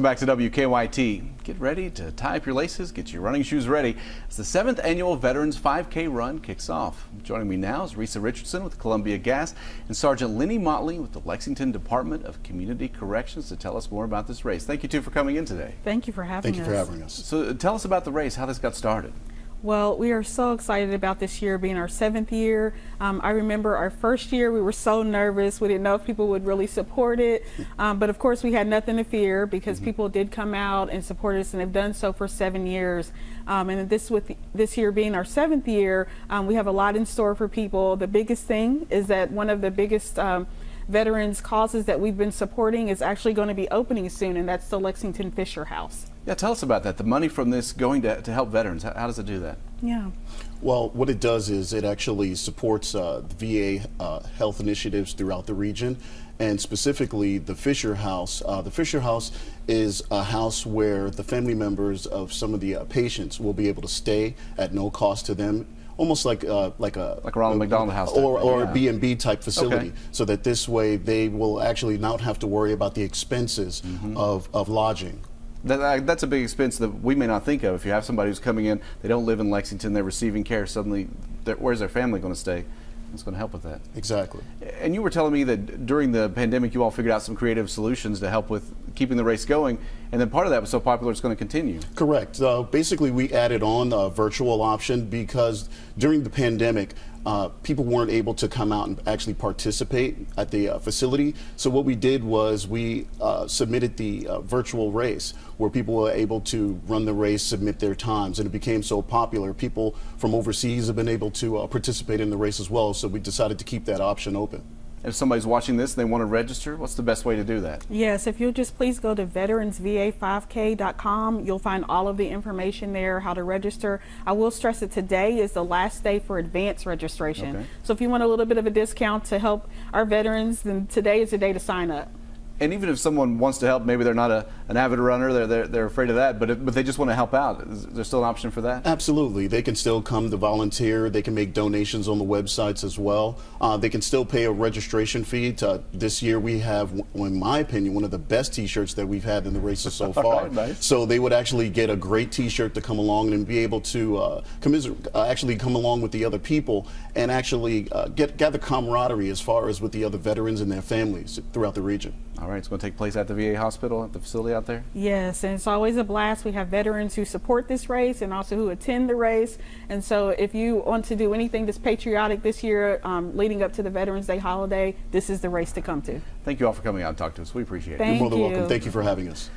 Back to WKYT. Get ready to tie up your laces, get your running shoes ready as the 7th annual Veterans 5K run kicks off. Joining me now is Risa Richardson with Columbia Gas and Sgt Lennie Motley with the Lexington Department of Community Corrections to tell us more about this race. Thank you two for coming in today. Thank you for having us. Thank you for having us. So tell us about the race, how this got started. Well, we are so excited about this year being our 7th year. I remember our first year, we were so nervous. We didn't know if people would really support it. But of course, we had nothing to fear because people did come out and support us, and they've done so for 7 years. And this year being our 7th year, we have a lot in store for people. The biggest thing is that one of the biggest veterans causes that we've been supporting is actually going to be opening soon, and that's the Lexington Fisher House. Yeah, tell us about that. The money from this going to help veterans, how does it do that? Yeah. Well, what it does is it actually supports the VA health initiatives throughout the region, and specifically the Fisher House. The Fisher House is a house where the family members of some of the patients will be able to stay at no cost to them. Almost like a Ronald McDonald House or a B&B type facility, okay. So that this way they will actually not have to worry about the expenses of lodging. That's a big expense that we may not think of. If you have somebody who's coming in, they don't live in Lexington, they're receiving care, suddenly where's their family going to stay? It's going to help with that. Exactly. And you were telling me that during the pandemic you all figured out some creative solutions to help with keeping the race going, and then part of that was so popular it's going to continue. Correct. Basically, we added on a virtual option because during the pandemic, people weren't able to come out and actually participate at the facility. So what we did was we submitted the virtual race where people were able to run the race, submit their times, and it became so popular. People from overseas have been able to participate in the race as well, so we decided to keep that option open. If somebody's watching this and they want to register, what's the best way to do that? Yes, if you'll just please go to veteransva5k.com. You'll find all of the information there, how to register. I will stress that today is the last day for advance registration. Okay. So if you want a little bit of a discount to help our veterans, then today is the day to sign up. And even if someone wants to help, maybe they're not an avid runner, they're afraid of that, but they just want to help out, is there still an option for that? Absolutely. They can still come to volunteer. They can make donations on the websites as well. They can still pay a registration fee. This year we have, in my opinion, one of the best t-shirts that we've had in the races so far. Right, nice. So they would actually get a great t-shirt to come along and be able to actually come along with the other people and actually gather camaraderie as far as with the other veterans and their families throughout the region. All right, it's going to take place at the VA hospital, at the facility out there? Yes, and it's always a blast. We have veterans who support this race and also who attend the race. And so if you want to do anything that's patriotic this year, leading up to the Veterans Day holiday, this is the race to come to. Thank you all for coming out and talking to us. We appreciate it. Thank You're more than you. welcome. Thank you for having us.